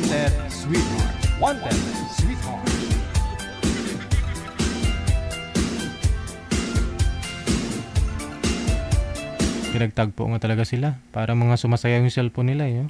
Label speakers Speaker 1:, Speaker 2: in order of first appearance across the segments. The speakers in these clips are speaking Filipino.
Speaker 1: Wanted Sweetheart. Wanted Sweetheart. Pinagtagpo nga talaga sila. Para mga sumasaya yung cellphone nila eh.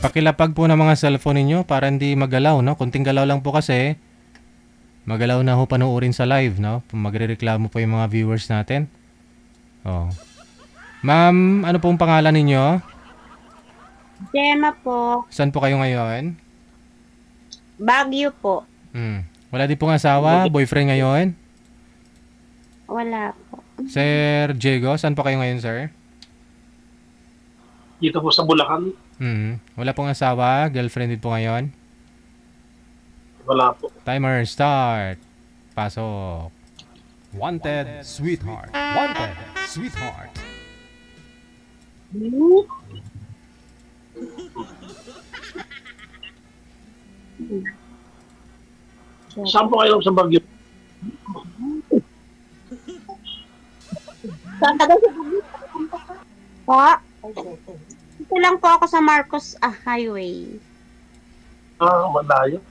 Speaker 1: Pakilapag po ng mga cellphone ninyo para hindi magalaw, no? Kunting galaw lang po kasi magalaw na ho panoorin sa live, no? Magrereklamo po yung mga viewers natin. Oh. Ma'am, ano pong pangalan ninyo?
Speaker 2: Gemma po.
Speaker 1: Saan po kayo ngayon?
Speaker 2: Baguio po.
Speaker 1: Wala din pong asawa, boyfriend ngayon?
Speaker 2: Wala po.
Speaker 1: Sir Diego, saan po kayo ngayon, sir?
Speaker 3: Dito po sa Bulacan.
Speaker 1: Wala pong asawa, girlfriend din po ngayon?
Speaker 3: Wala po.
Speaker 1: Timer start. Pasok. Wanted Sweetheart. Wanted Sweetheart.
Speaker 3: Saan po kayo sa Baguio?
Speaker 2: Saan ka daw sa Baguio? Pa? Ito lang po ako sa Marcos Highway.
Speaker 3: Malayo.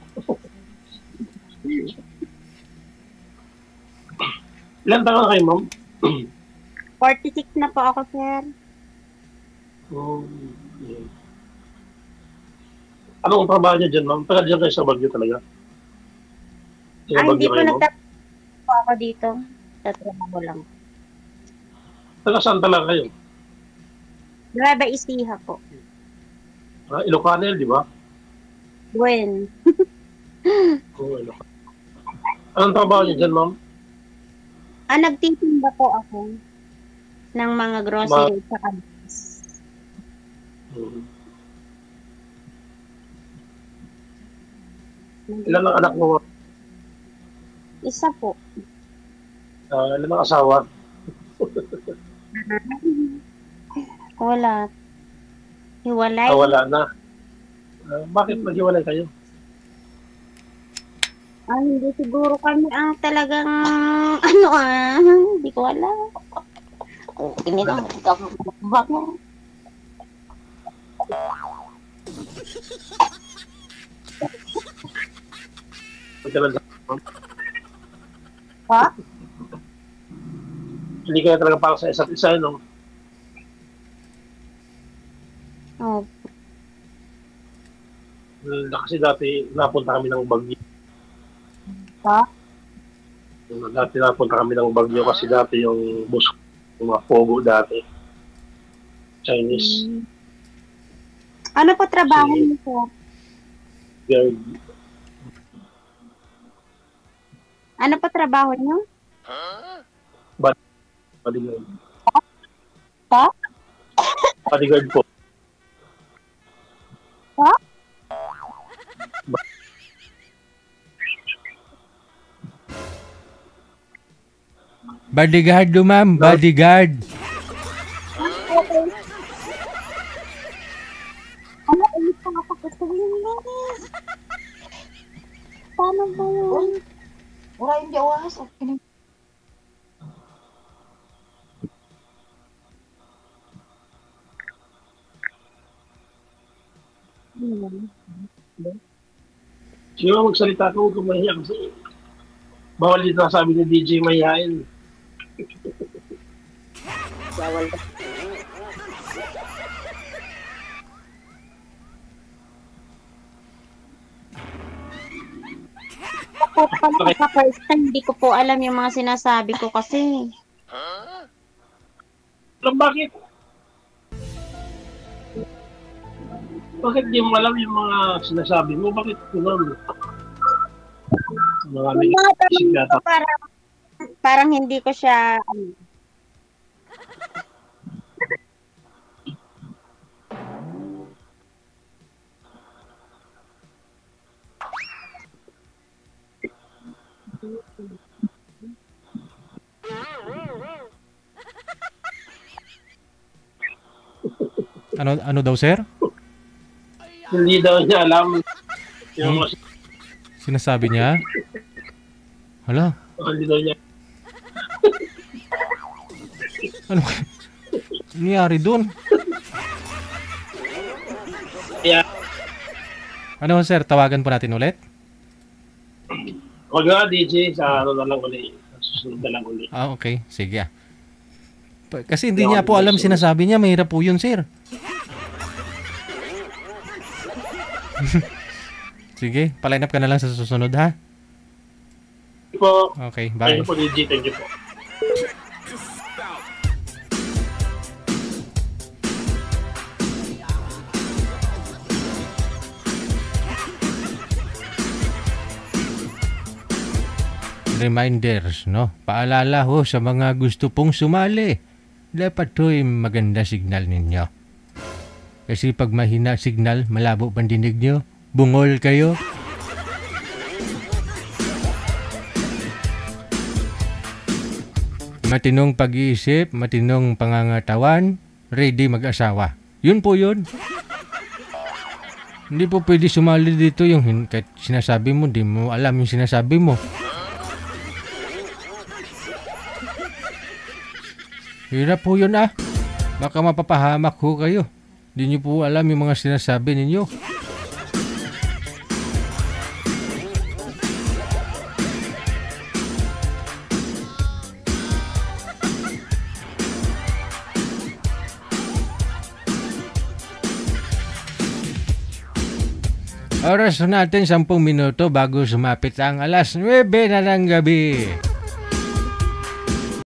Speaker 3: Ilan taon na kayo, ma'am?
Speaker 2: 46 na po ako, sir.
Speaker 3: Anong trabaho niya dyan, ma'am? Tagal dyan kayo sa Baguio talaga?
Speaker 2: Hindi po nagtatrabaho po ako dito. Tatrabaho lang.
Speaker 3: Taga saan talaga kayo?
Speaker 2: Nueva Ecija po.
Speaker 3: Ilocano, di ba?
Speaker 2: Buen.
Speaker 3: Ilocano. Anong trabaho niya dyan, ma'am?
Speaker 2: Nagtitinda po ako ng mga grocery sa kabis.
Speaker 3: Ilan ang anak mo?
Speaker 2: Isa po.
Speaker 3: Ilan ang asawa?
Speaker 2: Wala. Hiwalay.
Speaker 3: Wala na. Bakit naghiwalay kayo?
Speaker 2: Hindi siguro kami ang talagang hindi ko alam. Tingin lang, baka. Ha?
Speaker 3: Hindi kayo talaga para sa isa't isa, no?
Speaker 2: Oh.
Speaker 3: Kasi dati napunta kami ng Baguio.
Speaker 2: Ha?
Speaker 3: Dati napunta kami ng Baguio kasi dati yung bus, yung mga pogo dati. Chinese.
Speaker 2: Ano po trabaho niyo po? Ano po trabaho niyo?
Speaker 3: Bodyguard.
Speaker 2: Ha?
Speaker 3: Bodyguard po.
Speaker 2: Ha?
Speaker 1: Bodyguard do, ma'am. Bodyguard.
Speaker 2: Okay. Ano, ulit pa nga pagkatuloy mo. Paano ba yun?
Speaker 4: Wala yung jawas. Okay.
Speaker 3: Sino magsalita ko kung mahiya kasi bawal dito na sabi ni DJ mahihain.
Speaker 2: Bawal ka. Sa first time, hindi ko po alam yung mga sinasabi ko kasi.
Speaker 3: Alam bakit? Bakit di mo alam yung mga sinasabi mo? Bakit gano'n? Mga
Speaker 2: Yung mga tanong ko parang hindi ko siya
Speaker 1: Ano daw, sir?
Speaker 3: Hindi daw niya alam yung
Speaker 1: Sinasabi niya? Hala,
Speaker 3: hindi daw niya.
Speaker 1: ano nangyari dun?
Speaker 3: Kaya,
Speaker 1: Ano, sir? Tawagan po natin ulit?
Speaker 3: wag nga DJ, sa ano na lang ulit. Susunod na lang ulit.
Speaker 1: Ah, okay. Sige. Kasi hindi niya po alam sinasabi niya. Mahirap po yun, sir. Sige, paline up ka na lang sa susunod, ha?
Speaker 3: Thank you po.
Speaker 1: Okay,
Speaker 3: Thank
Speaker 1: bye.
Speaker 3: you po DJ, thank you po.
Speaker 1: Reminders, no? Paalala ho sa mga gusto pong sumali. Dapat ho'y maganda signal ninyo. Kasi pag mahina signal, malabo pandinig nyo, bungol kayo. Matinong pag-iisip, matinong pangangatawan, ready mag-asawa. Yun po yun. Hindi po pwede sumali dito yung kahit sinasabi mo, di mo alam yung sinasabi mo. Hirap po yun ah. Baka mapapahamak ho kayo. Hindi nyo po alam yung mga sinasabi ninyo. Oras natin 10 minuto bago sumapit ang alas 9 na ng gabi.